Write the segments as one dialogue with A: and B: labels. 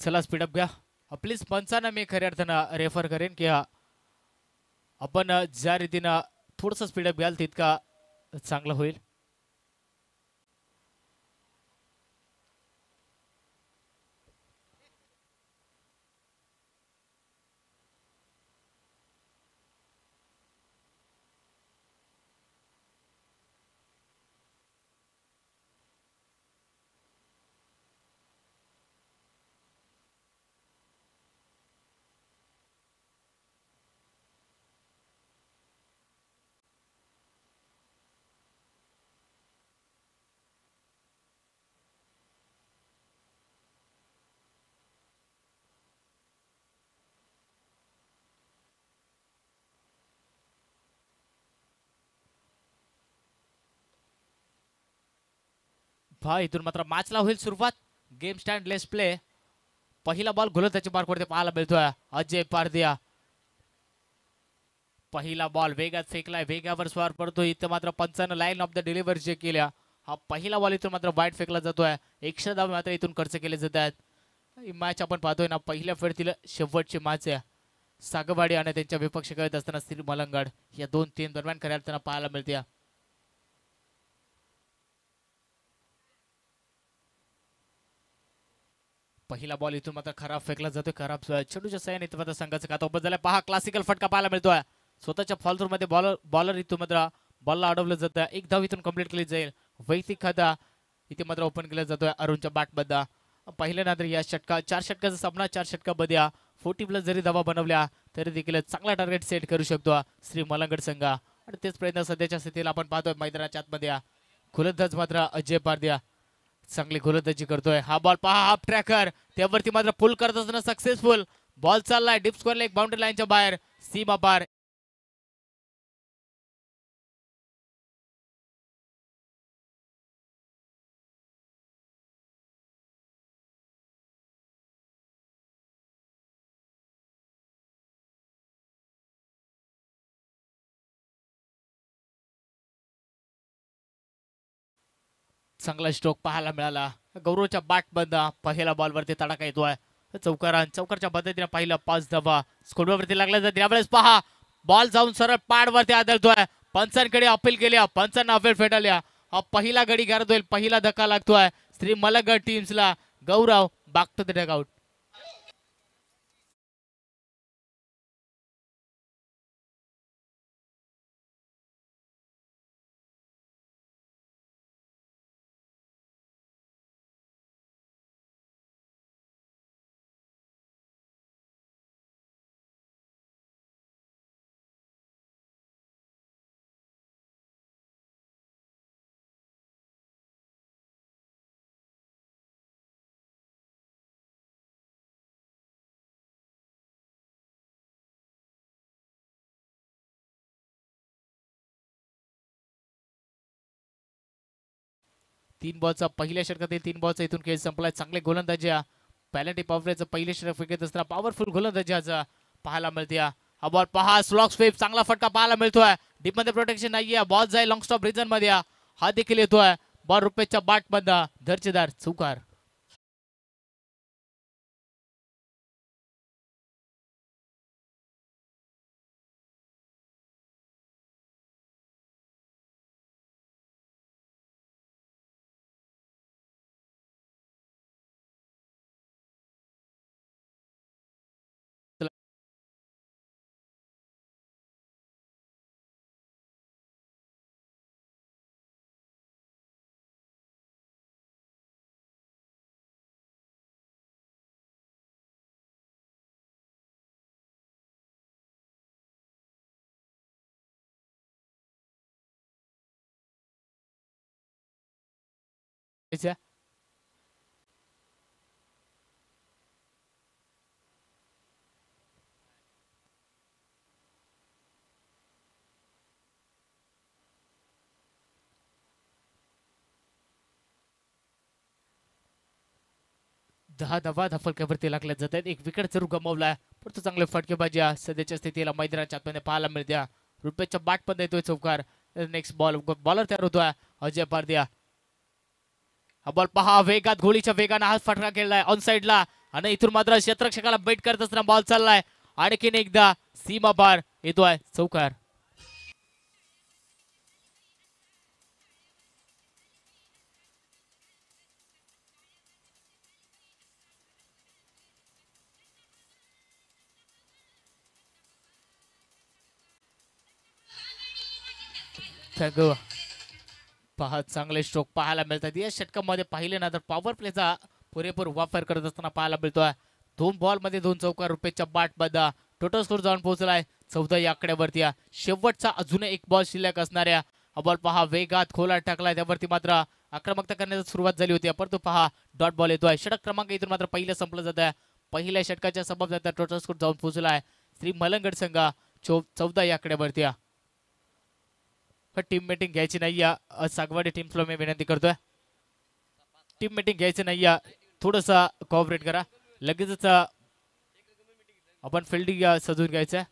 A: चला स्पीडअप घ्या. प्लीज पंचांना मी खऱ्या अर्थानं रेफर करेन की आपण ज्या रीतीनं थोडंसं स्पीडअप घ्याल तितका चांगलं होईल. पहा इथून मात्र मॅचला होईल सुरुवात. गेम स्टँड लेस प्ले. पहिला बॉल गोलंदाजी मार्कवरती पाहायला मिळतोय. अजय पारदिया पहिला बॉल वेगात फेकलाय, वेगावर स्वार पडतोय. इथं मात्र पंचानं लाईन ऑफ द डिलिव्हरी जे केल्या. हा पहिला बॉल इथून मात्र वाईट फेकला जातोय. 100 धाव मात्र इथून खर्च केले जात आहेत. ही मॅच आपण पाहतोय ना, पहिल्या फेरीतील शेवटची मॅच आहे. सागवाडी आणि त्यांच्या विपक्ष खेळत असताना श्री मलंगड या 2 टीम दरम्यान खऱ्या अर्थानं पाहायला मिळते. पहिला बॉल इथून मात्र खराब फेकला जातोय. खराब चेंडूच्या सहाय्याने इथं मात्र संघाचं खाता उभं झालं. पहा क्लासिकल फटका पाहायला मिळतोय. स्वतःच्या फॉल मध्ये बॉलर इथून मात्र बॉलला अडवलं जातं. एक धाव इथून कंप्लीट केली जाईल. वैयक्तिक खाता इथे मात्र ओपन केला जातोय अरुणच्या बॅटमध्ये. पहिल्यानंतर या षटका 4 षटकाचा सामना 4 षटकामध्ये 40 प्लस जरी धावा बनवल्या तरी देखील चांगला टार्गेट सेट करू शकतो श्री मलंगड संघ. आणि तेच प्रयत्न सध्याच्या स्थितीला आपण पाहतोय मैदानाच्या आतमध्ये. गोलंदाज मात्र अजय पारदिया चांगली गोलंदाजी करतोय. हा बॉल पहा, हाफ ट्रॅकर त्यावरती मात्र पुल करत असताना सक्सेसफुल. बॉल चाललाय डीप स्क्वेअर एक बाउंड्री लाईनच्या बाहेर, सीमा पार. चांगला स्ट्रोक पाहायला मिळाला गौरवच्या बॅट बंद. पहिल्या बॉलवरती तडाखा येतोय. चौकारच्या पद्धतीने पाहिलं 5 धावा स्कोरवरती लागल्या जाते. यावेळेस पहा बॉल जाऊन सरळ पॅडवरती आदळतोय. पंचांकडे अपील केल्या, पंचांना अपील फेटाळल्या. हा पहिला गडी गारद होईल, पहिला धक्का लागतोय श्री मलंगड टीम्सला. गौरव बॅक टू द डगआउट. तीन बॉलचा पहिल्या षटकातील 3 बॉलचा इथून खेळ संपलाय. चांगले गोलंदाजी पॅलेंटी पॉवरेचं पहिले षटक फेकत असताना पॉवरफुल गोलंदाजी आज पाहायला मिळते. हा बॉल पहा स्लॉक स्वीप चांगला फटका पाहायला मिळतोय. डीप मध्ये प्रोटेक्शन नाहीये. बॉल जाईल लॉंग स्टॉप रिजन मध्ये. हा देखील येतोय. बॉल रुपेशच्या बॅट मध्ये दर्जेदार चौकार. दहा धावा धफलक्यावरती लागल्या जात आहेत. एक विकेट जरूर गमावलाय परंतु चांगले फटकेबाजी सध्याच्या स्थितीला मैदानाच्या आतमध्ये पाहायला मिळते. रुपेशच्या बॅट पण येतोय चौकार. नेक्स्ट बॉलर तयार होतोय अजय पारदिया. हा बॉल पहा वेगात घोडीच्या वेगाने हा फटका खेळलाय ऑन साइडला. आणि इथून मात्र क्षेत्ररक्षकाला बैट करत असताना बॉल चाललाय आणखीन एकदा सीमा पार येतोय चौकार. पहा चांगले स्ट्रोक पाहायला मिळतात या षटकामध्ये. पाहिले ना तर पॉवर प्लेचा पुरेपूर वापर करत असताना पाहायला मिळतोय. 2 बॉल मध्ये 2 चौकार रुपयाच्या बाट मध्ये टोटल स्कोर जाऊन पोहोचलाय 14 या आकड्यावरती. शेवटचा अजून एक बॉल शिल्लक असणाऱ्या हा बॉल पहा वेगात खोला टाकलाय. त्यावरती मात्र आक्रमकता करण्याची सुरुवात झाली होती परंतु पहा डॉट बॉल येतोय. षटक क्रमांक इथून मात्र पहिलं संपलं जात आहे. पहिल्या षटकाच्या सबब टोटल स्कोर जाऊन पोहोचलाय श्री मलंगड संघ 14 या आकड्यावरती. टीम मीटिंग घ्यायची नाही सागवाडी टीमला मी विनंती करतोय. टीम मीटिंग घ्यायची नाही थोडस कोऑपरेट करा. लगेचच आपण फिल्डिंग सजून घ्यायचं.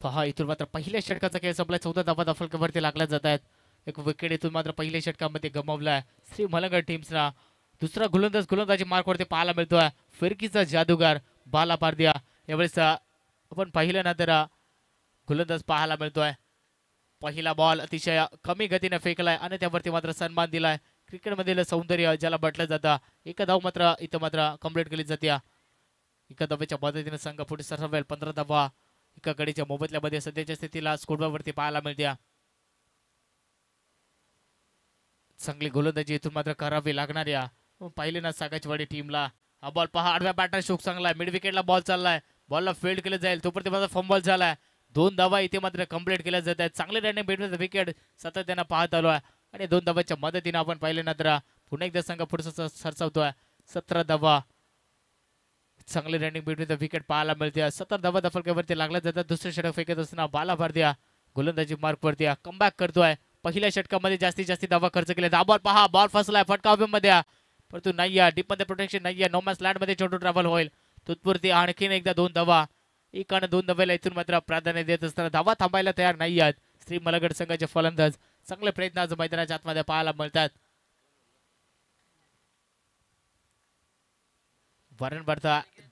A: पहा इथून मात्र पहिल्या षटकाचा खेळ संपला. 14 धावा दफलकावरती लागल्या जात आहेत. एक विकेट इथून मात्र पहिल्या षटकामध्ये गमावलाय श्री मलंगड टीम्सना. दुसरा गोलंदाजी मार्कवरती पाहायला मिळतोय. फिरकीचा जादूगार बाला पारदिया. यावेळेस आपण पाहिलं ना तर गोलंदाज पाहायला मिळतोय. पहिला बॉल अतिशय कमी गतीने फेकलाय आणि त्यावरती मात्र सन्मान दिलाय. क्रिकेटमधील सौंदर्य ज्याला म्हटलं जातं. एक धाव मात्र इथं मात्र कंप्लीट केली जाते. एका धावेच्या मदतीने संघ पुढे सरसावेल. 15 धावा एका गडीच्या मोबदल्यामध्ये सध्याच्या स्थितीला स्कोरवरती पाहायला मिळते. चांगली गोलंदाजी इथून मात्र करावी लागणार या पाहिले ना सागाचवाडी टीमला. हा बॉल पहा आडव्या बॅटर शोक चांगला आहे. मिड विकेटला बॉल चाललाय. बॉलला फील्ड केलं जाईल तोपर्यंत माझा फंबल झालाय. 2 धावा इथे मात्र कंप्लीट केल्या जात आहेत. चांगले रनिंग भेटत विकेट सातत्यानं पाहत आलो आहे आणि 2 धावाच्या मदतीने आपण पाहिले ना तर पुन्हा एकदा संघ पुढे सरसावतोय. 17 धावा चांगले रनिंग भेटून विकेट पाहायला मिळते. 17 धावा दफलकावरती लागल्या जातात. दुसरे षटक फेकत असताना बाला भारदिया गोलंदाजी मार्कवरती कमबॅक करतोय. पहिल्या षटकामध्ये जास्तीत जास्त धावा खर्च केल्या. हा बॉल पहा बॉल फसलाय फटका मध्ये परंतु नाही डीप मध्ये प्रोटेक्शन नाहीये. नोमॅन्स लँड मध्ये छोटू ट्रॅव्हल होईल. तत्पुरती आणखीन एकदा 2 धावा. एकाने 2 धाव्याला इथून मात्र प्राधान्य देत असताना धावा थांबायला तयार नाही आहेत श्री मलंगड संघाचे फलंदाज. चांगले प्रयत्न आज मैदानाच्या आतमध्ये पाहायला मिळतात. वारंवार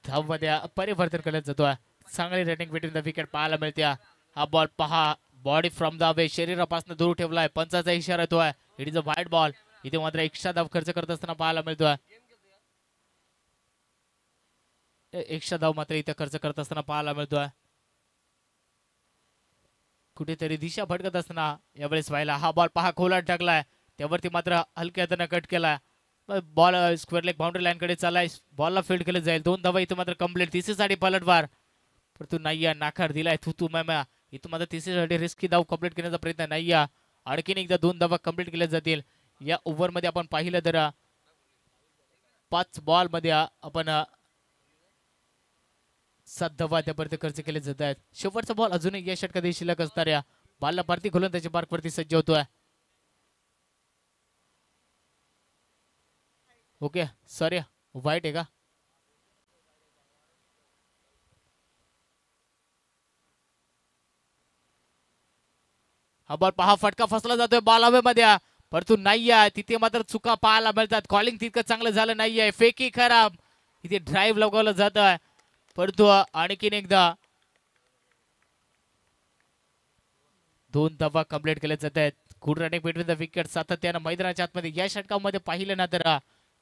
A: धाव मध्ये परिवर्तन केलं जातोय. चांगली रनिंग बिटवीन द विकेट पाहायला मिळते. हा बॉल पहा बॉडी फ्रॉम द वे शरीरापासून दूर ठेवलाय. पंचाचा इशारा येतोय. It is a wide ball. इथे मात्र एक्स्ट्रा धाव खर्च करत असताना पाहायला मिळतोय. एक्स्ट्रा धाव मात्र इथे खर्च करत असताना पाहायला मिळतोय. कुठेतरी दिशा भटकत असताना यावेळेस व्हायला. हा बॉल पहा खोलात टाकलाय. त्यावरती मात्र हलक्या हाताने कट केलाय. Ball square leg boundary line कडे चाललाय. बॉलला फील्ड केलं जाईल. 2 धावा इथं मात्र कंप्लीट. तिसरीसाठी पलटवार परंतु नाही नाकार दिलाय. थुतू मॅम्या इथं मात्र तिसरीसाठी रिस्की धाव कंप्लीट करण्याचा प्रयत्न नाही. आणखीन एकदा 2 धावा कंप्लीट केल्या जातील. या ओव्हर मध्ये आपण पाहिलं तर 5 बॉल मध्ये आपण 7 धावा त्यापर्यंत खर्च केले जात आहेत. शेवटचा बॉल अजूनही या षटकात शिल्लक असणाऱ्या बाला भारती गोलंदाजी मार्कवरती सज्ज होतोय. ओके सॉरी वाईट आहे का. हा बॉल पहा फटका फसला जातोय बालावेमध्ये परंतु नाही आहे. तिथे मात्र चुका पाहायला मिळतात. कॉलिंग तितकं चांगलं झालं नाहीये. फेकी खराब. इथे ड्राईव्ह लगवलं जात आहे परंतु आणखीन एकदा 2 धावा कंप्लीट केल्या जात आहेत. Good running between the wicket सातत्यानं मैदानाच्या आतमध्ये या षटकामध्ये पाहिलं ना तर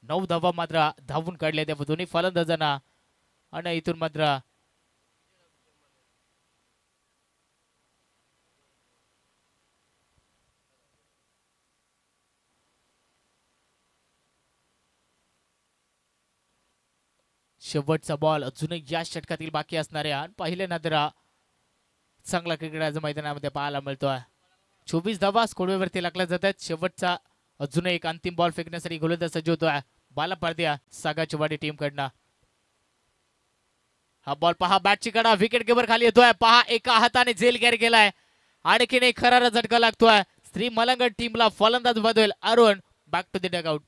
A: 9 धावा मात्र धावून काढल्या त्या दोन्ही फलंदाजांना आणि इथून मात्र शेवटचा बॉल अजूनही या षटकातील बाकी असणारे आणि पहिले नंतर चांगला क्रिकेट मैदानामध्ये पाहायला मिळतोय. 24 धावा स्कोरवरती लागल्या जात आहेत. शेवटचा अजून एक अंतिम बॉल फेकण्यासाठी गोलंदाज सज्ज होतोय. बाला पडद्या सागाचीवाडी टीम कडनं. हा बॉल पहा बॅटची कडा विकेट कीपर खाली येतोय. पहा एका हाताने झेल कॅरी केलाय. आणखीन एक खरारा झटका लागतोय. श्री मलंगड टीमला फलंदाज बदल Arun back to the dugout.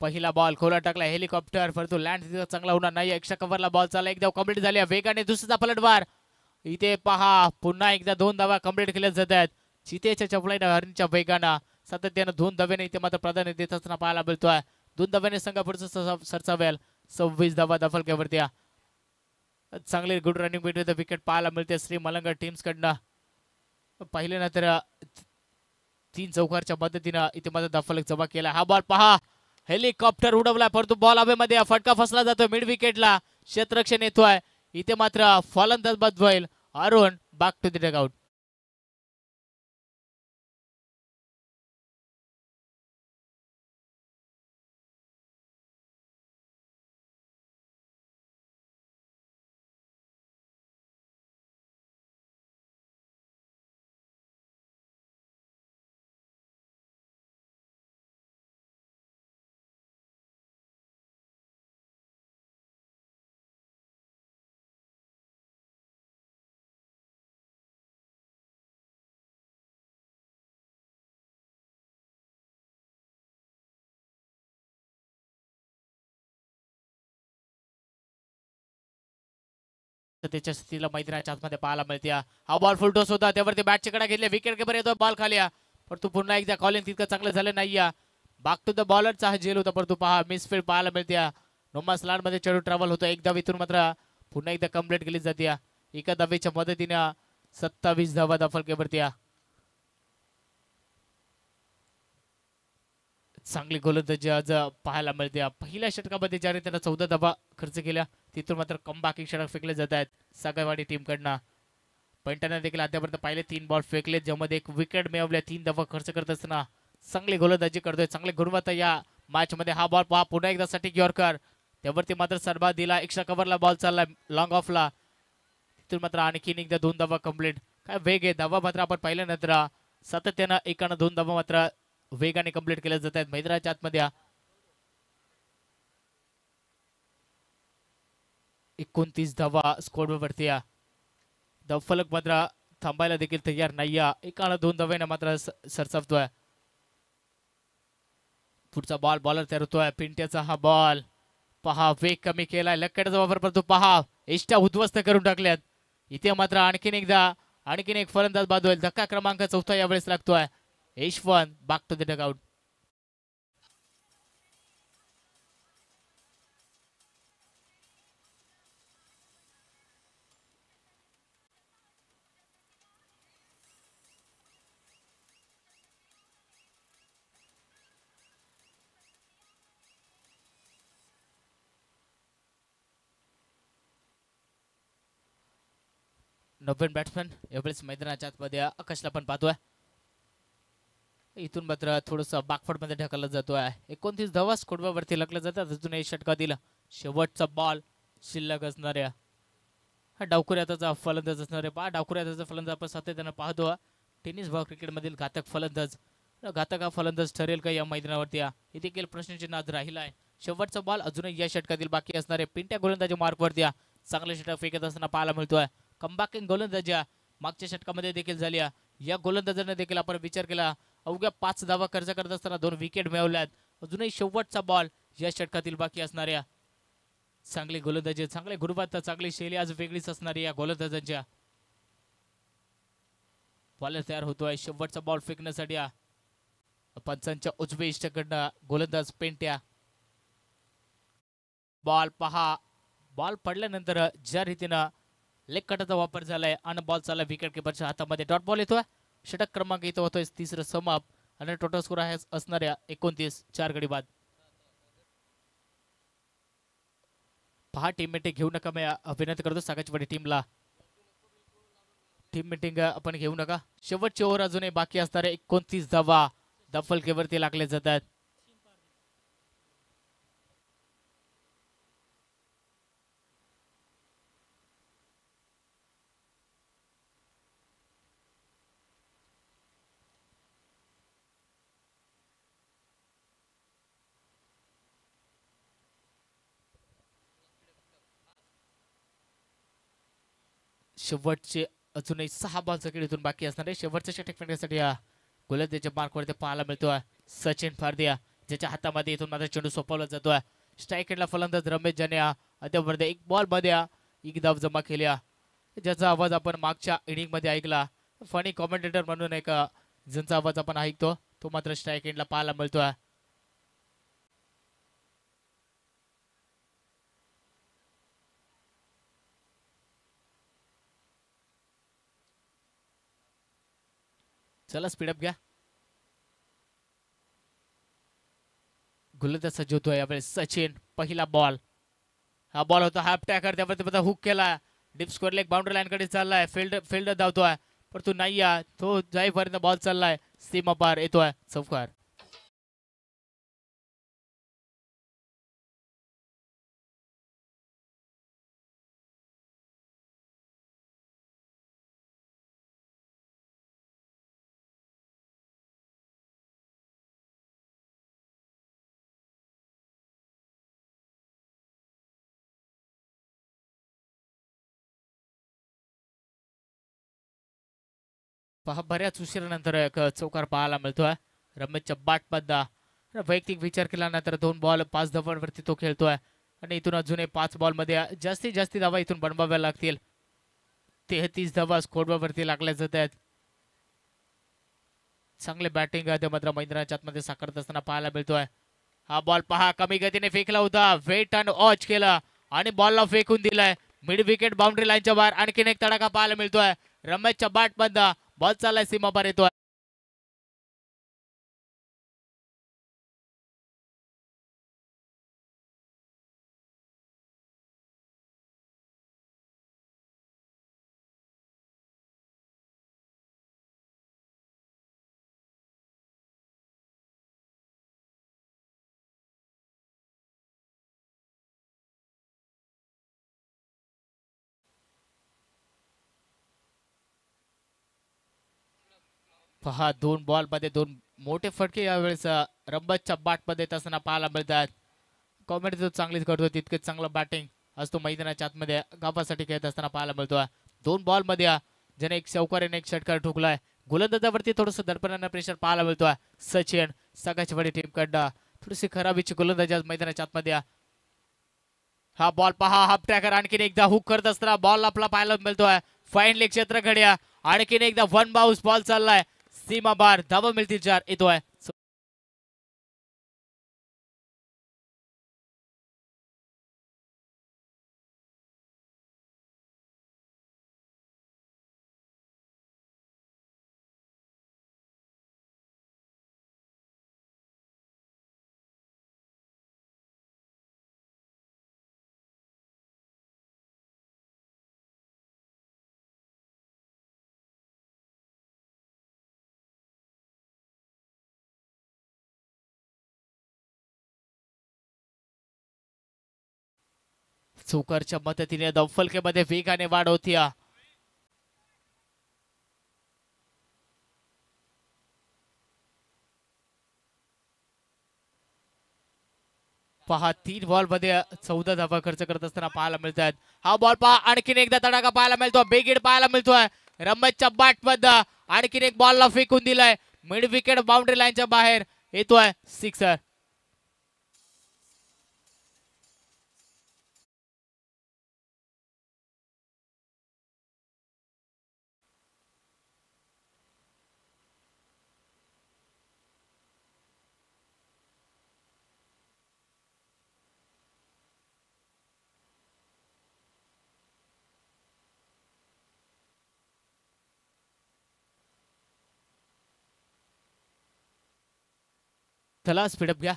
A: पहिला बॉल खोला टाकला हेलिकॉप्टर परंतु लँड चांगला होणार नाही. एक्स्ट्रा कव्हरला बॉल चालला. एकदा कंप्लीट झाली वेगाने दुसरा पलटवार. इथे पहा पुन्हा एकदा 2 धावा कंप्लीट केल्या जात आहेत. चितेच्या चपलाईनं हरणच्या वेगानं सातत्यानं 2 धाव्याने इथे मात्र प्राधान्य देत असताना पाहायला मिळतोय. 2 धाव्याने संघ पुढचं सरसावेल. 26 धावा दफलक्यावरती. चांगली गुड रनिंग भेट विकेट पाहायला मिळते श्री मलंगड टीम्स कडनं. पहिले नंतर 3 चौकारच्या मदतीनं इथे मात्र दफलक जमा केला. हा बॉल पहा हेलिकॉप्टर उडवला परंतु बॉल हवेमध्ये फटका फसला जातो मिड विकेटला. क्षेत्ररक्षण येतोय. इथे मात्र फलंदाज बाद होईल Arun back to the dugout. त्याच्या स्थितीला मैदानाच्या आतमध्ये पाहायला मिळते. हा बॉल फुल टॉस होता त्यावरती बॅटची कडा घेतली. विकेट कीपर येतो बॉल खाली परंतु पुन्हा एकदा कॉलिंग तितकं चांगलं झालं नाही. बॅक टू द बॉलरचा हा झेल होता परंतु पहा मिसफील्ड पाहायला मिळते. नोमा स्लॅड मध्ये चढू ट्रॅव्हल होतो. एक धावीतून मात्र पुन्हा एकदा कंप्लीट केली जाते. एका धावेच्या मदतीने 27 धावा दफलकेवरती. चांगली गोलंदाजी आज पाहायला मिळते. पहिल्या षटकामध्ये ज्याने त्यांना 14 धावा खर्च केल्या तिथून मात्र कमबॅकिंग षटक फेकले जात आहेत सागरवाडी टीम कडनं. पैंटाने देखील अद्यापर्यंत पहिले 3 बॉल फेकले ज्यामध्ये एक विकेट मिळवल्या. 3 धावा खर्च करत असताना चांगली गोलंदाजी करतोय. चांगली गुणवत्ता या मॅच मध्ये. हा बॉल पहा पुन्हा एकदा सटीक यॉर्कर त्यावरती मात्र सरबा दिला. एक्स्ट्रा कव्हरला बॉल चालला लॉंग ऑफला. तिथून मात्र आणखीन एकदा 2 धावा कंप्लीट. काय वेग आहे धावा मात्र आपण पाहिल्यानंतर सातत्यानं एकानं 2 धावा मात्र वेगाने कंप्लीट केल्या जात आहेत मैदानाच्या आतमध्ये. 29 धावा स्कोरवरती. दफलक मात्र थांबायला देखील तयार नाही. एकानं 2 धाव्याने मात्र सरसावतोय. पुढचा बॉल बॉलर तयार होतोय. पिंट्याचा हा बॉल पहा वेग कमी केलाय. लक्कडाचा वापर करतो पहा. इष्टा उद्ध्वस्त करून टाकल्यात. इथे मात्र आणखीन एक फलंदाज बाद होईल. धक्का क्रमांक 4 यावेळेस लागतोय. Yashwant back to the dugout. नवीन बॅट्समॅन यावेळेस मैदानाच्या आतमध्ये आकाशला पण पाहतोय. इथून मात्र थोडस मध्ये ढकलला जातोय. 29 धावा स्कोरवरती लकलं जातात. अजून एक षटका दिला. शेवटचा बॉल शिल्लक असणाऱ्या हा डावखुऱ्याचा फलंदाज असणारे पहा डावखुऱ्याचा फलंदाज आपण सातत्यानं पाहतो. टेनिस बॉल क्रिकेट मधील घातक फलंदाज घातक हा फलंदाज ठरेल का या मैदानावरती इथे देखील प्रश्नाचिन्ह आज राहिला आहे. शेवटचा बॉल अजूनही या षटकातील बाकी असणारे पिंट्या गोलंदाजी मार्कवरती चांगले षटक फेकत असताना पाहायला मिळतोय. कमबॅकिंग गोलंदाजी मागच्या षटकामध्ये देखील झाली. या गोलंदाजाने देखील आपण विचार केला अवघ्या 5 धावा खर्च करत असताना 2 विकेट मिळवल्यात. अजूनही शेवटचा बॉल या षटकातील बाकी असणाऱ्या चांगली गोलंदाजी चांगले गुणवत्ता चांगली शैली आज वेगळीच असणारी या गोलंदाजांच्या. बॉलर तयार होतोय शेवटचा बॉल फेकण्यासाठी. पंचांच्या उजवे इष्टकडनं गोलंदाज पेंट्या. बॉल पहा बॉल पडल्यानंतर ज्या रीतीनं लेग कटाचा वापर झालाय आणि बॉल चालला विकेट किपरच्या हातामध्ये. डॉट बॉल येतोय. षटक क्रमांक इथं होतोय तिसरं समाप आणि टोटल स्कोर आहे असणाऱ्या 29 4 गडी बाद. पहा टीम मीटिंग घेऊ नका. मी विनंती करतो सागाचवाडी टीमला टीम मीटिंग आपण घेऊ नका. शेवटची ओव्हर अजूनही बाकी असणारे 29 धावा दफलकेवरती लागले जातात. शेवटचे अजूनही 6 बॉलचा खेळीतून बाकी असणार आहे. शेवटच्या षटक फेकण्यासाठी गोलंदाजीच्या मार्कवरती पाहायला मिळतोय सचिन फारदिया ज्याच्या हातामध्ये इथून मात्र चेंडू सोपवला जातोय. स्ट्राईक एंडला फलंदाज रमेश जाने अद्यापमध्ये एक बॉल मध्ये एक धाव जमा केली ज्याचा आवाज आपण मागच्या इनिंग मध्ये ऐकला. फनी कॉमेंटेटर म्हणून एक ज्यांचा आवाज आपण ऐकतो तो मात्र स्ट्राईक एंडला पाहायला मिळतोय. चला स्पीडअप घ्या. गोलंदाज सज्ज होतोय यावेळेस सचिन. पहिला बॉल हा बॉल होता हाफ टॅकर त्यावरती हुक केला. Deep score leg boundary line कडे चाललाय. फिल्ड धावतोय परंतु नाही तो जाईपर्यंत बॉल चाललाय सीमा पार येतोय चौकार. पहा बऱ्याच उशिरानंतर एक चौकार पाहायला मिळतोय. रमेशच्या बाटपद्दा वैयक्तिक विचार केल्यानंतर 2 बॉल 5 धावांवरती तो खेळतोय आणि इथून अजूनही 5 बॉल मध्ये जास्तीत जास्त धावा इथून बनवाव्या लागतील. 33 धावा स्कोरवरती लागल्या जात आहेत. चांगले बॅटिंग मात्र मैदानाच्या आतमध्ये साकारत असताना पाहायला मिळतोय. हा बॉल पहा कमी गतीने फेकला होता. वेट अँड वॉच केला आणि बॉलला फेकून दिलाय मिड विकेट बाउंड्री लाईनच्या बाहेर. आणखीन एक तडाखा पाहायला मिळतोय. रमेशच्या बॅटमधला बॉल चाललाय सीमा पार येतोय. पहा 2 बॉल मध्ये 2 मोठे फटके यावेळेस रंबतच्या बॅटमध्ये येत असताना पाहायला मिळतात. कॉमेडी तो चांगलीच करतो तितकेच चांगलं बॅटिंग असतो मैदानाच्या आतमध्ये गावासाठी खेळत असताना पाहायला मिळतोय. 2 बॉल मध्ये ज्याने एक चौकार एक षटकार ठोकलाय. गोलंदाजावरती थोडस दडपणानं प्रेशर पाहायला मिळतोय. सचिन सगळ्याची टीम कडनं थोडीशी खराबीची गोलंदाजी मैदानाच्या आतमध्ये. हा बॉल पहा हाफ ट्रॅकर आणखीन एकदा हुक करत असताना बॉल आपला पाहायला मिळतोय. फाईन लेग क्षेत्र घड्या आणखीन एकदा 1 बाउन्स बॉल चाललाय सीमा बार. धावा मिळतील 4 येतोय. चोकरच्या मदतीने दमफलकेमध्ये वेगाने वाढ होती. पहा 3 बॉल मध्ये 14 धावा खर्च करत असताना पाहायला मिळतात. हा बॉल पहा आणखीन एकदा तडाखा पाहायला मिळतो. बेगिड पाहायला मिळतोय. रमेशच्या बॅट मध्ये आणखीन एक बॉलला फेकून दिलाय. मिड विकेट बाउंड्री लाईनच्या बाहेर येतोय सिक्सर. चला स्पीडअप घ्या.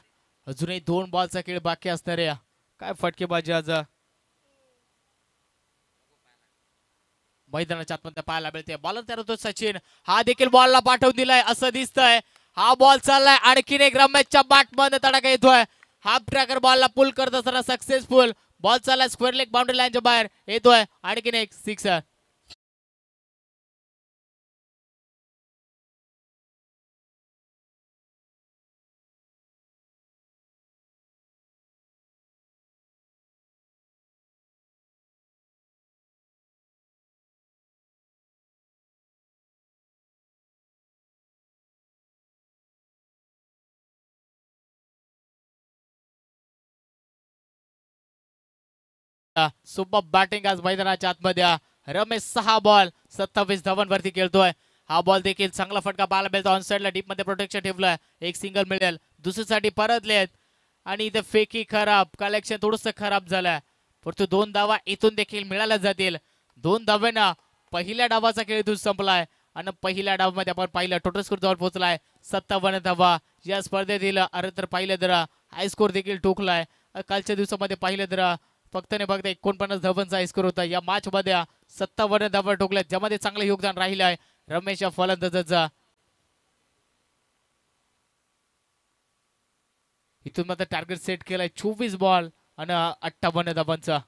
A: अजूनही 2 बॉलचा खेळ बाकी असणार आहे. काय फटकेबाजी आज मैदानाच्या आतमध्ये पाहायला मिळते. बॉलर तयार होतो सचिन. हा देखील बॉलला पाठवून दिलाय असं दिसतंय. हा बॉल चाललाय आणखीन एक रमेशच्या बॅट मध्ये तडाखा येतोय. हाफ ट्रॅकर बॉलला पुल करत असताना सक्सेसफुल. बॉल चाललाय स्क्वेअर लेग बाउंड्री लाईनच्या बाहेर येतोय आणखीन एक सिक्सर. सुपर बॅटिंग आज मैदानाच्या आतमध्ये. रमेश 6 बॉल 27 धावांवरती खेळतोय. हा बॉल देखील चांगला फटका पाहायला मिळतो. ऑन साइडला डीप मध्ये प्रोटेक्शन ठेवलंय. एक सिंगल मिळेल. दुसरीसाठी परतलेत आणि इथे फेकी खराब. कलेक्शन थोडंसं खराब झालंय. परंतु 2 धावा इथून देखील मिळाल्या जातील. 2 धाव्यांना पहिल्या डावाचा खेळ इथून संपलाय आणि पहिल्या डावामध्ये आपण पाहिलं टोटल स्कोर जवळ पोहोचलाय 57 धावा. या स्पर्धेतील अरे तर पाहिलं तर हाय स्कोर देखील ठोकलाय. कालच्या दिवसामध्ये पाहिलं तर फक्त ने फक्त 49 धावांचा हाय स्कोर होता. या मॅच मध्ये 57 धावा ठोकल्यात ज्यामध्ये चांगलं योगदान राहिलं आहे रमेश या फलंदाजाचा. इथून मात्र टार्गेट सेट केलाय 24 बॉल आणि 58 धावांचा.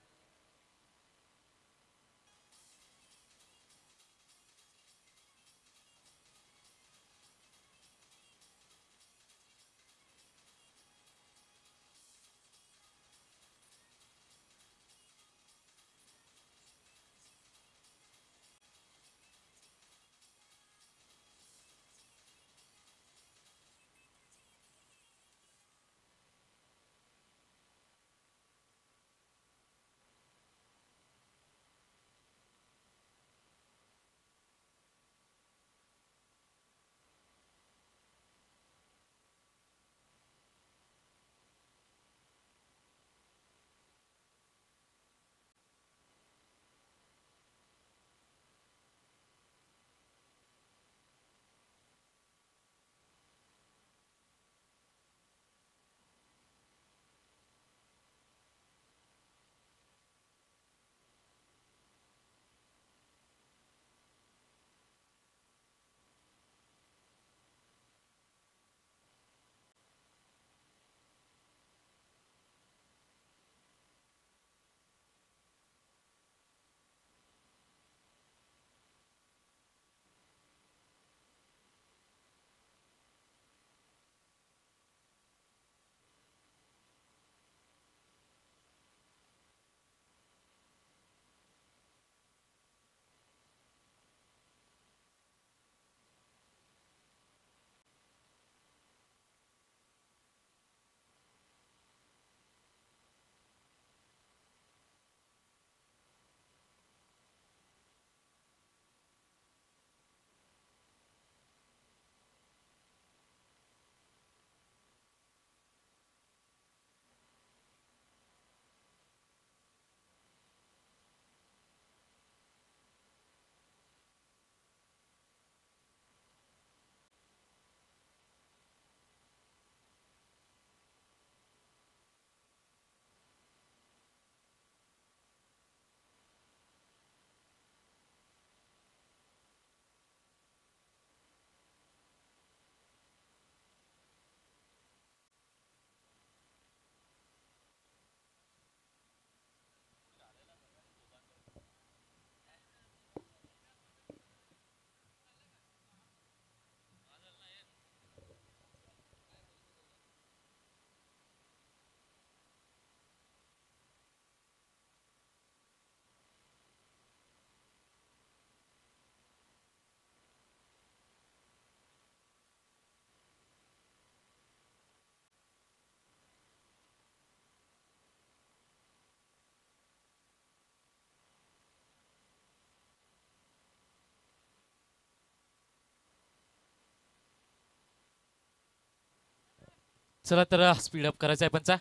B: चला तर स्पीड अप करायचा आहे पंचा.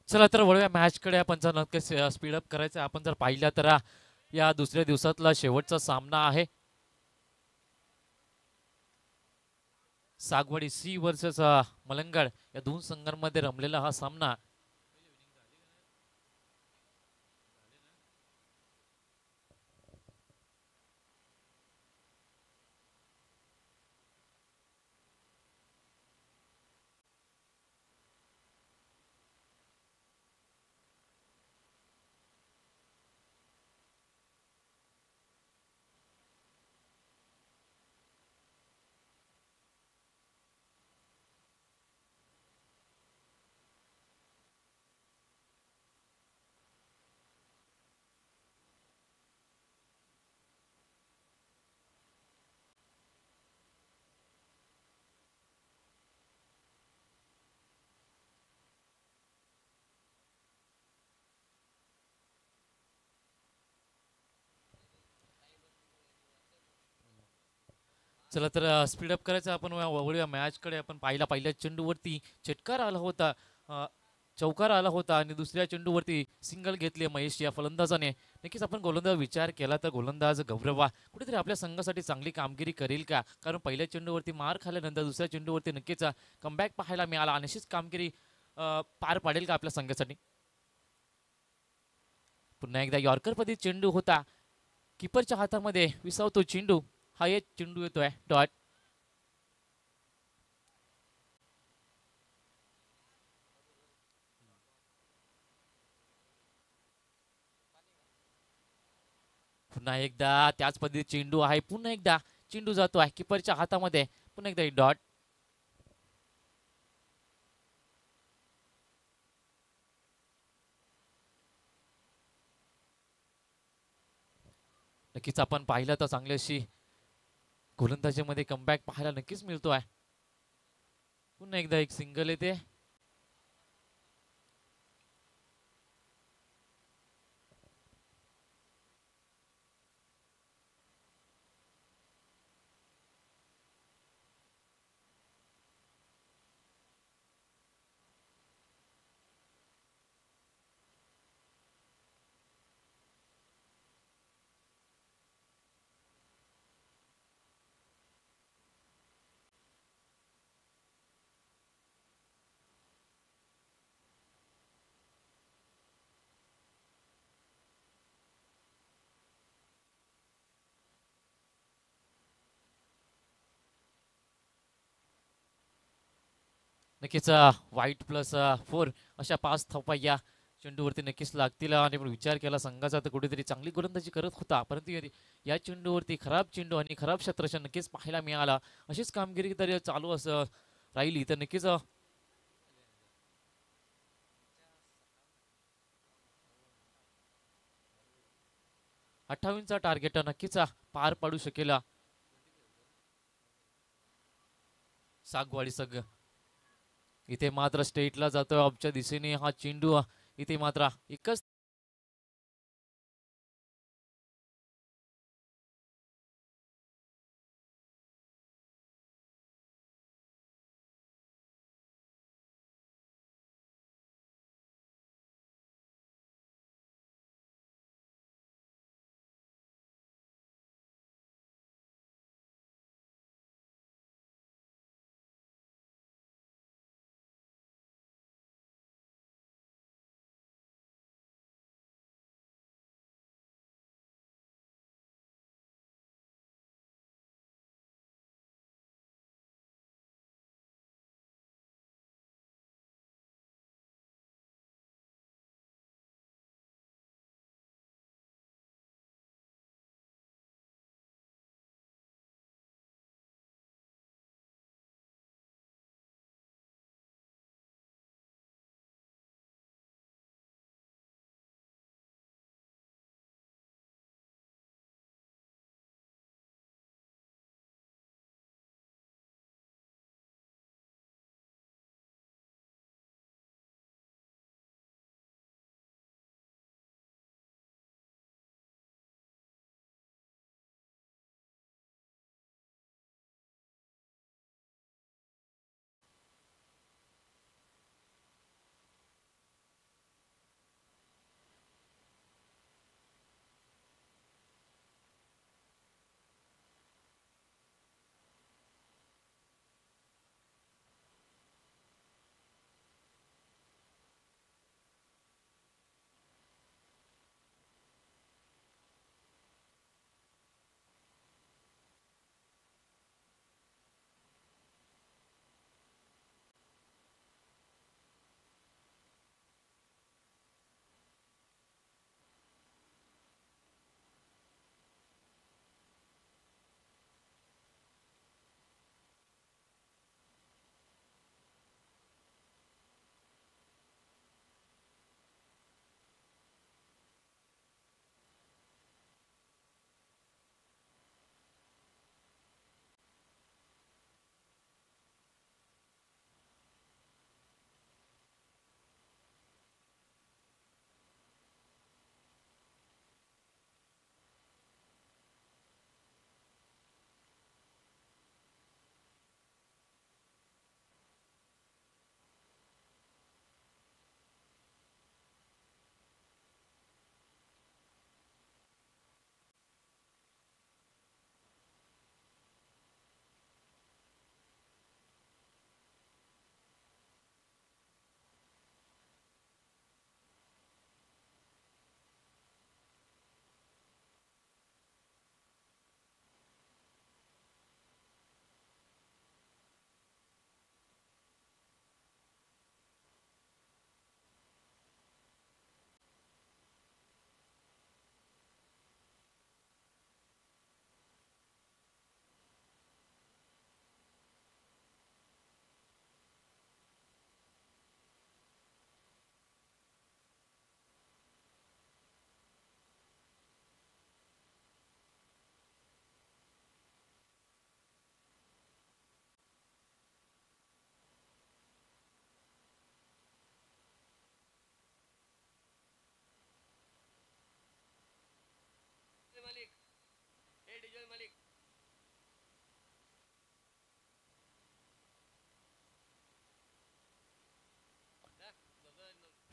B: चला तर वळूया मॅचकडे. आपण जर नक्कीच स्पीड अप करायचं आपण जर पाहिलं तर या दुसऱ्या दिवसातला शेवटचा सामना आहे. सागवाडी सी वर्सेस मलंगड या दोन संघांमध्ये रमलेला हा सामना. चला तर स्पीड अप करायचं आपण वळूया मॅचकडे. आपण पहिल्या चेंडूवरती चटकार आला होता, अ, चौकार आला होता आणि दुसऱ्या चेंडूवरती सिंगल घेतले महेश या फलंदाजाने. नक्कीच आपण गोलंदाज विचार केला तर गोलंदाज गौरवा कुठेतरी आपल्या संघासाठी चांगली कामगिरी करेल का, कारण पहिल्या चेंडूवरती मार खाल्ल्यानंतर दुसऱ्या चेंडूवरती नक्कीच कमबॅक पाहायला मिळाला आणि अशीच कामगिरी पार पाडेल का आपल्या संघासाठी. पुन्हा एकदा यॉर्करपदी चेंडू होता, किपरच्या हातामध्ये विसावतो चेंडू. हा एक चेंडू येतोय डॉट. पुन्हा एकदा त्याच पद्धतीत चेंडू आहे, पुन्हा एकदा चेंडू जातो आहे किपरच्या हातामध्ये. पुन्हा एकदा एक डॉट. नक्कीच आपण पाहिलं तर चांगली अशी गोलंदाजीमध्ये कमबॅक पाहायला नक्कीच मिळतो आहे. पुन्हा एकदा एक सिंगल येते. नक्कीच वाईट प्लस 4 अशा 5 धावा या चेंडूवरती नक्कीच लागतील. आणि आपण विचार केला संघाचा तर कुठेतरी चांगली गोलंदाजी करत होता, परंतु या चेंडूवरती खराब चेंडू आणि खराब क्षेत्ररक्षण नक्कीच पाहायला मिळाला. अशीच कामगिरी तर चालू असं राहिली तर नक्कीच 28चा टार्गेट नक्कीच पार पाडू शकेल सागवाडी संघ. इथे मात्र स्टेटला जातोय ऑफच्या दिशेने हा चेंडू. इथे मात्र एकच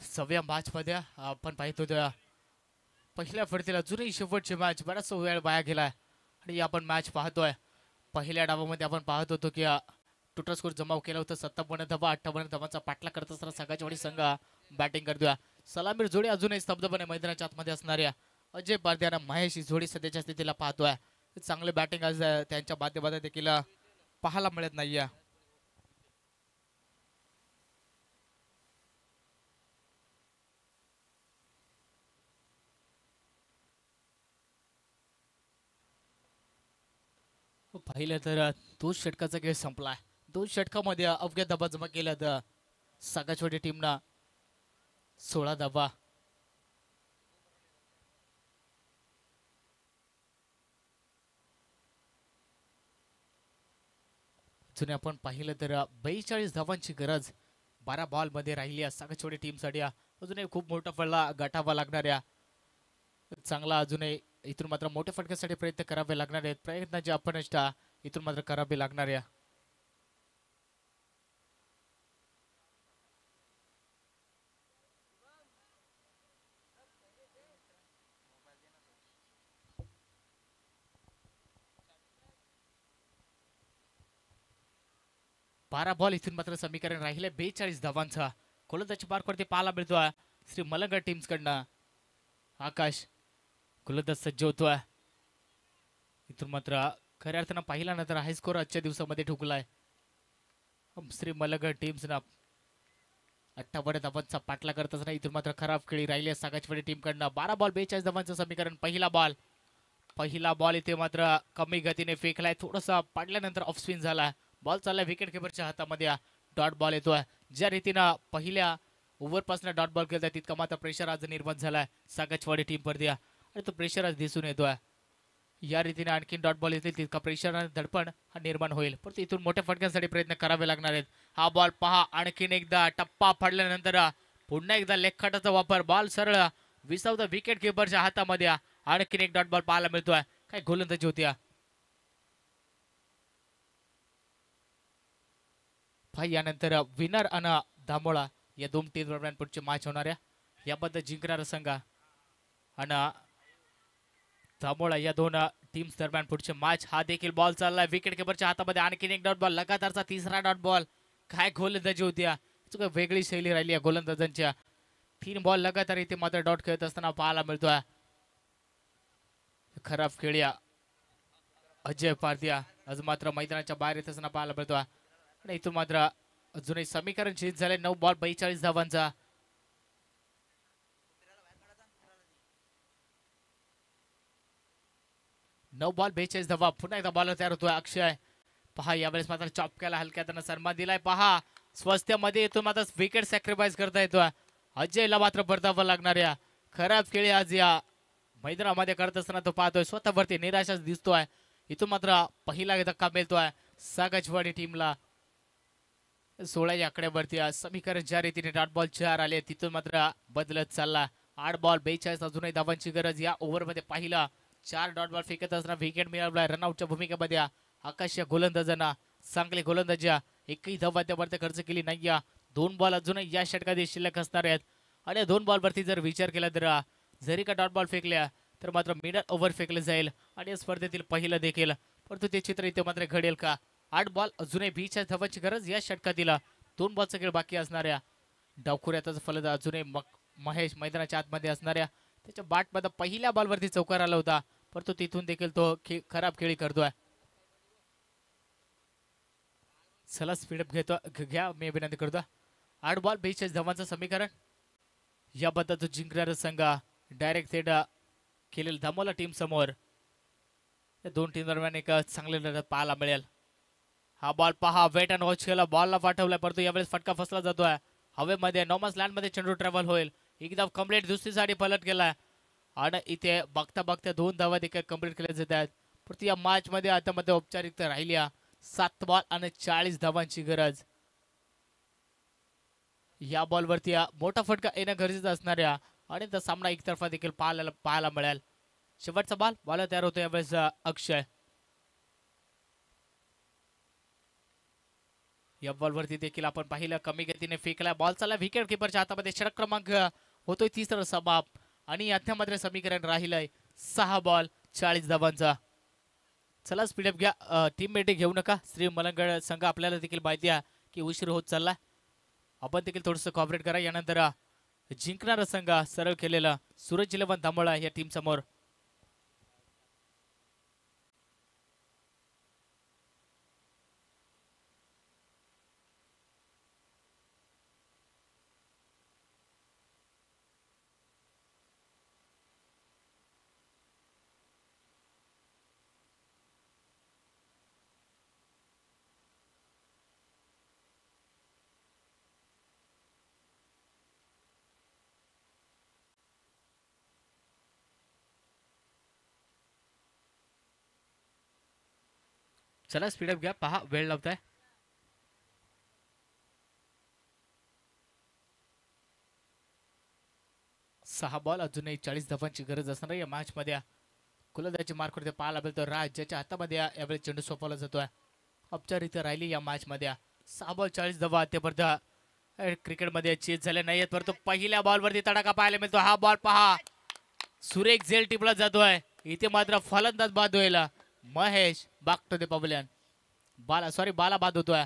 A: सव्या मॅच मध्ये आपण पाहतो त्या पहिल्या फडतीला जुनी शेवटची मॅच बराच वेळ वाया गेलाय आणि आपण मॅच पाहतोय. पहिल्या डावामध्ये आपण पाहत होतो की टोटल स्कोर जमाव केला होता 57 धावा 58 धावांचा पाठला करत असताना संघाची वडी संघ बॅटिंग करतोय. सलामीर जोडी अजूनही स्तब्धपणे मैदानाच्या आतमध्ये असणाऱ्या अजय पारध्याना महेश ही जोडी सध्याच्या स्थितीला पाहतोय. चांगले बॅटिंग आज त्यांच्या माध्यमातून देखील पाहायला मिळत नाहीये. पाहिलं तर दोन षटकाचा खेळ संपलाय. दोन षटकामध्ये अवघ्या धाबा जमा केल्या तर सागाचवाडी टीमना 16 धाबा. अजून आपण पाहिलं तर 42 धावांची गरज 12 बॉल मध्ये राहिली आहे सागाचवाडी टीमसाठी. अजूनही खूप मोठा फळा गाठावा लागणाऱ्या चांगला अजूनही इथून मात्र मोठ्या फटक्यासाठी प्रयत्न करावे लागणार आहेत. प्रयत्नाची आपण इथून मात्र करावे लागणार आहे. बारा बॉल इथून मात्र समीकरण राहिले 42 धावांचा. गोलंदाजी मार्कवरती पाहायला मिळतोय श्री मलंग टीम्स कडनं. आकाश गोलंदाज सज्ज होतोय. इथून मात्र खऱ्या अर्थानं पाहिला नंतर हाय स्कोर आजच्या दिवसामध्ये ठोकलाय. श्री मलंग टीम्सना 58 धावांचा पाठला करत असताना इथून मात्र खराब खेळी राहिली सागाचवाडी टीम कडनं. 12 बॉल 42 धावांचं समीकरण. पहिला बॉल इथे मात्र कमी गतीने फेकलाय. थोडासा पडल्यानंतर ऑफ स्पिन झाला. बॉल चाललाय विकेट किपरच्या हातामध्ये. डॉट बॉल येतोय. ज्या रीतीनं पहिल्या ओव्हरपासून डॉट बॉल केला तितका मात्र प्रेशर आज निर्माण झालाय सागाचवाडी टीम वरती आणि तो प्रेशर आज दिसून येतोय. या रीतीने आणखीन डॉट बॉल येतील तितका प्रेशर आणि धडपण हा निर्माण होईल. परंतु इथून मोठ्या फटक्यांसाठी प्रयत्न करावे लागणार आहेत. हा बॉल पहा आणखीन एकदा टप्पा फाडल्यानंतर पुन्हा एकदा लेगखटाचा वापर. बॉल सरळ विसावता विकेट किपरच्या हातामध्ये. आणखीन एक डॉट बॉल पाहायला मिळतोय. काय गोलंदाजी होती. यानंतर विनर आणि धामोळा या दोन टीम दरम्यान पुढची मॅच होणार आहे. याबद्दल जिंकणारा संघ आणि धामोळा या दोन टीम्स दरम्यान पुढची मॅच. हा देखील बॉल चाललाय विकेट किपरच्या हातामध्ये. आणखीन एक डॉट बॉल लगातारचा तिसरा डॉट बॉल. काय गोलंदाजी होती. वेगळी शैली राहिली आहे गोलंदाजांच्या. 3 बॉल लगातार इथे मात्र डॉट खेळत असताना पाहायला मिळतोय. खराब खेळ्या अजय पारध्या आज मात्र मैदानाच्या बाहेर येत असताना पाहायला मिळतोय. आणि इथून मात्र अजूनही समीकरण चेंज झाले. 9 बॉल 42 धावांचा. 9 बॉल 42 धावा. पुन्हा एकदा बॉलर तयार होतोय अक्षय. पहा यावेळेस मात्र चॉप केला हलक्या त्यानं सन्मान दिलाय. पहा स्वस्त्यामध्ये येतो मात्र विकेट सॅक्रिफाईस करता येतोय. अजयला मात्र परतावा लागणार या खराब खेळी आज या मैदानामध्ये करत असताना तो पाहतोय. स्वतःवरती निराशाच दिसतोय. इथून मात्र पहिला धक्का मिळतोय सागाचवाडी टीमला. 16 या आकड्यावरती समीकरण ज्या रीतीने डॉट बॉल 4 आले तिथून मात्र बदलत चालला. 8 बॉल 42 अजूनही धावांची गरज. या ओव्हरमध्ये पाहिला 4 डॉट बॉल फेकत असताना विकेट मिळवलाय. रनआउटच्या भूमिकेमध्ये आकाश या गोलंदाजांना चांगले गोलंदाजी. एकही धावा त्यावरती खर्च केली नाही. 2 बॉल अजूनही या षटकात शिल्लक असणार आहेत आणि 2 बॉल वरती जर विचार केला तर जरी का डॉट बॉल फेकल्या तर मात्र मिडल ओव्हर फेकलं जाईल आणि या स्पर्धेतील पहिलं देखील. परंतु ते चित्र इथे मात्र घडेल का. 8 बॉल अजूनही 20 धावांची गरज. या षटकातील 2 बॉलचा खेळ बाकी असणाऱ्या डावखुऱ्याचा फलंदाज अजूनही महेश मैदानाच्या आतमध्ये असणाऱ्या त्याच्या बॅटमध्ये पहिल्या बॉलवरती चौकार आला होता. परंतु तिथून देखील तो खराब खेळी करतोय. चला स्पीडअप घेतो घ्या मी विनंती करतो. 8 बॉल 42 धावांचं समीकरण. याबद्दल तो जिंकणारा संघ डायरेक्ट थेट केलेलं धामोला टीम समोर. या दोन टीम दरम्यान एक चांगले लढत पाहायला मिळेल. हा बॉल पहा वेट अँड वॉच केला. बॉलला पाठवलाय परंतु यावेळेस फटका फसला जातोय हवेमध्ये. नॉमस लँड मध्ये चेंडू ट्रॅव्हल होईल. एकदा कम्प्लीट दुसरी साठी पलट केलाय आणि इथे बघता बघता 2 धावा देखील कम्प्लीट केल्या जात आहेत. परंतु या मॅच मध्ये आता मध्ये औपचारिकता राहिली. 7 बॉल आणि 40 धावांची गरज. या बॉलवरती मोठा फटका येणं गरजेचं असणाऱ्या आणि तो सामना एकतर्फा देखील पाहायला मिळेल. शेवटचा बॉल तयार होतो यावेळेस अक्षय. या बॉलवरती देखील आपण पाहिलं कमी गतीने फेकला बॉल चालला विकेट किपरच्या हातामध्ये. षटक क्रमांक होतोय तिसरा समाप आणि आता मात्र समीकरण राहिलंय 6 बॉल 40 धावांचा. चला स्पीडअप घ्या टीम मेटे घेऊ नका. श्री मलंगड संघ आपल्याला देखील माहिती आहे की उशीर होत चालला. आपण देखील थोडंसं कॉपरेट करा. यानंतर जिंकणारा संघ सरळ केलेला सूरज 11 दामोळा या टीम समोर. चला स्पीडअप घ्या. पहा वेळ लावताय. सहा बॉल अजूनही 40 धावांची गरज असणार या मॅच मध्ये. गोलंदाजी मार्कवरती पाहायला मिळतो राज ज्याच्या हातामध्ये यावेळी चेंडू सोपवला जातोय. औपचारिकता राहिली या मॅच मध्ये. 6 बॉल 40 धावा आतापर्यंत क्रिकेटमध्ये चेस झाले नाहीयेत परंतु पहिल्या बॉलवरती तडाखा पाहायला मिळतो. हा बॉल पहा सुरेख झेल टिपला जातोय. इथे मात्र फलंदाज बाद व्हायला महेश बागतो ते पवल्यान बाला बाद होतोय.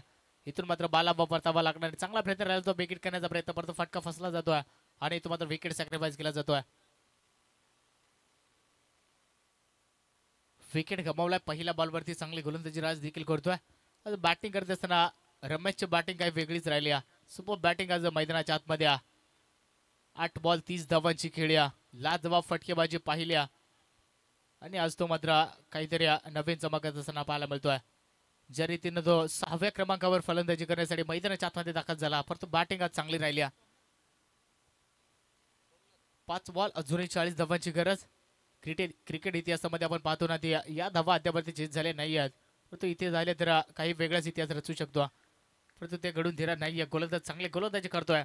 A: इथून मात्र बाला परतावा लागणार. चांगला प्रयत्न राहिला तो विकेट करण्याचा प्रयत्न परंतु फटका फसला जातोय आणि इथून मात्र विकेट सॅक्रिफाईस केला जातोय. विकेट गमावलाय. पहिल्या बॉलवरती चांगली गोलंदाजी राज देखील करतोय. बॅटिंग करत असताना रमेशची बॅटिंग काही वेगळीच राहिली. सुपर बॅटिंग आज मैदानाच्या आतमध्ये. 8 बॉल 30 धावांची खेळ्या. लाजवाब फटकेबाजी पाहिल्या आणि आज तो मात्र काहीतरी नवीन चमकत असताना पाहायला मिळतोय. ज्या रीतीनं तो 6व्या क्रमांकावर फलंदाजी करण्यासाठी मैदानाच्या आतमध्ये दाखल झाला परंतु बॅटिंग आज चांगली राहिली. 5 बॉल अजूनही 40 धावांची गरज. क्रिकेट इतिहासामध्ये आपण पाहतो ना या धावा अद्यापर्यंत चेस झाले नाही आहेत परंतु इथे झाले तर काही वेगळाच इतिहास रचू शकतो परंतु ते घडून दिला नाहीये. गोलंदाज चांगले गोलंदाजी करतोय.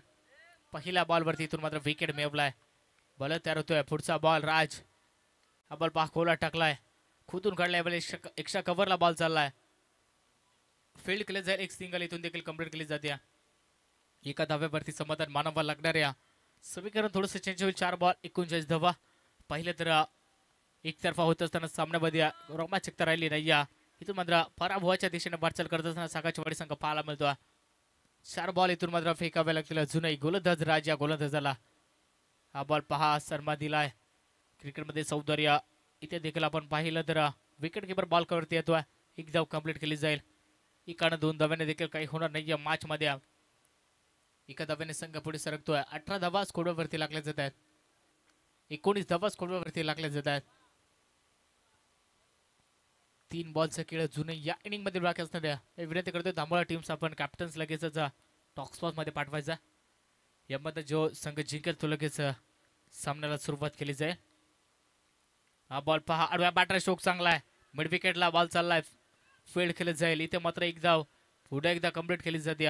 A: पहिल्या बॉलवरती इथून मात्र विकेट मिळवलाय. बॉलर तयार होतोय. पुढचा बॉल राज. हा बॉल पाखोला टाकलाय. खुदून काढलाय. एक्स्ट्रा कव्हरला बॉल चाललाय. फील्ड केले जाईल. एक सिंगल इथून देखील कंप्लीट केली जाते. एका धाव्यावरती समाधान मानवा लागणाऱ्या समीकरण थोडंसं चेंज होईल. 4 बॉल 39 धावा. पहिले तर एकतर्फा होत असताना सामन्यामध्ये रोमांचकता राहिली नाही. इथून मात्र पराभवाच्या दिशेने वाटचाल करत असताना सागाची वाडी संघ पाहायला मिळतो. 4 बॉल इथून मात्र फेकावे लागतील. अजूनही गोलंदाज राज या गोलंदाजाला हा बॉल पहा शर्मा दिलाय. क्रिकेटमध्ये सौंदर्य इथे देखील आपण पाहिलं तर विकेट किपर बॉल कवरती येतोय. एक धाव कंप्लीट केली जाईल. एकानं 2 धाव्याने देखील काही होणार नाही या मॅच मध्ये. एका धाव्याने संघ पुढे सरकतोय. 18 धावा स्कोरवरती लागल्या जात आहेत. 19 धावा स्कोरवरती लागल्या जात आहेत. 3 बॉलचा खेळ जुने या इनिंग मध्ये बाकी असणाऱ्या विनंती करतोय दामोळा टीम्स आपण कॅप्टन्स लगेचच टॉक स्पॉट मध्ये पाठवायचा. यामध्ये जो संघ जिंकेल तो लगेच सामन्याला सुरुवात केली जाईल. हा बॉल पहा आडव्या बॅटर स्ट्रोक चांगला आहे. मिड विकेटला बॉल चाललाय. फील्ड केलं जाईल. इथे मात्र एक धाव पुढे एकदा कंप्लीट केली जाते.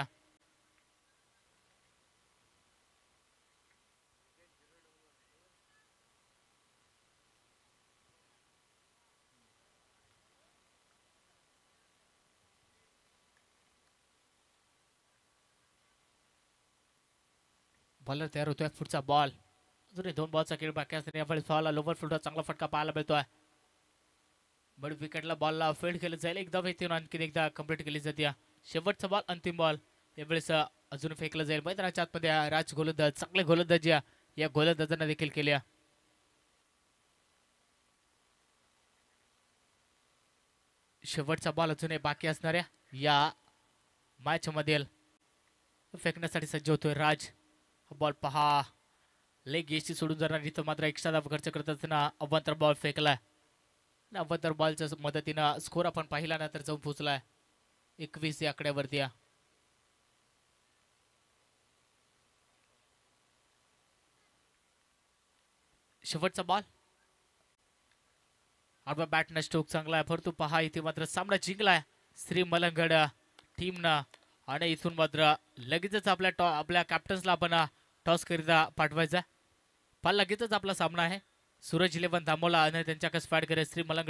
A: बॉलर तयार होतोय. पुढचा बॉल अजूनही 2 बॉलचा खेळ बाकी असताना यावेळी फॉलला लोवर फुलचा चांगला फटका पाहायला मिळतोय. मिड विकेटला बॉलला फील्ड केलं जाईल. एकदा इथून आणखी एकदा कंप्लीट केली जाते. शेवटचा बॉल अंतिम बॉल यावेळेस अजून फेकलं जाईल. मैदानाच्या आतमध्ये राज गोलंदाज चांगले गोलंदाज या गोलंदाजांना देखील केल्या. शेवटचा बॉल अजूनही बाकी असणाऱ्या या मॅच मध्ये फेकण्यासाठी सज्ज होतोय राज. बॉल पहा लेग एसी सोडून जाणार. इथं मात्र एक्स्ट्रा धाव खर्च करत असताना अवंतर बॉल फेकलाय. अवंतर बॉलच्या मदतीनं स्कोर आपण पाहिला ना तर जाऊन पोहोचलाय 21 या आकड्यावरती. शेवटचा बॉल आडवा बॅटनं स्ट्रोक चांगला आहे परंतु पहा इथे मात्र सामना जिंकलाय श्री मलंगड टीमनं आणि इथून मात्र लगेचच आपल्या कॅप्टन्सला आपण टॉस करिता पाठवायचा. पण लगेचच आपला सामना आहे सूरज 11 दामोला आणि त्यांच्या कसं फॅड करे श्री मलंगड